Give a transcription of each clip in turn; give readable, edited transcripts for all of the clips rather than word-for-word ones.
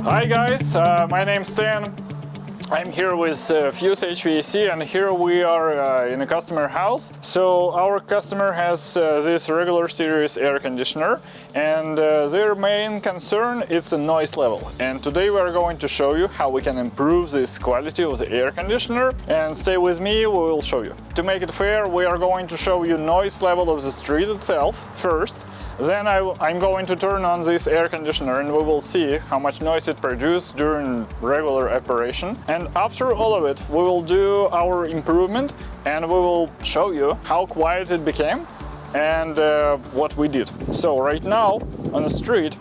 Hi guys, my name's Stan. I'm here with Fuse HVAC, and here we are in a customer house. So our customer has this regular series air conditioner, and their main concern is the noise level. And today we are going to show you how we can improve this quality of the air conditioner. And stay with me, we will show you. To make it fair, we are going to show you noise level of the street itself first. Then I'm going to turn on this air conditioner and we will see how much noise it produces during regular operation. And after all of it, we will do our improvement and we will show you how quiet it became and what we did. So right now on the street,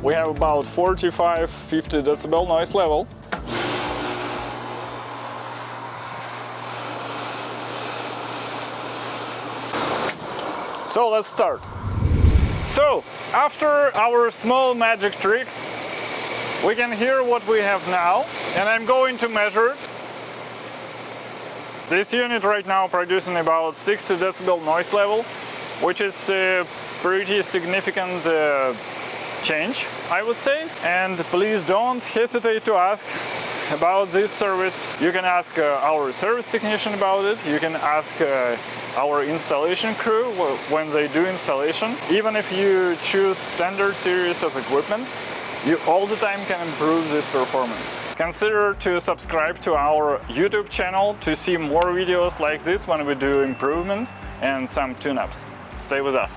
we have about 45-50 decibel noise level. So let's start. So after our small magic tricks, we can hear what we have now, and I'm going to measure it. This unit right now producing about 60 decibel noise level, which is a pretty significant change, I would say. And please don't hesitate to ask about this service. You can ask our service technician about it. You can ask our installation crew when they do installation. Even if you choose standard series of equipment, you all the time can improve this performance. Consider to subscribe to our YouTube channel to see more videos like this when we do improvement and some tune-ups. Stay with us.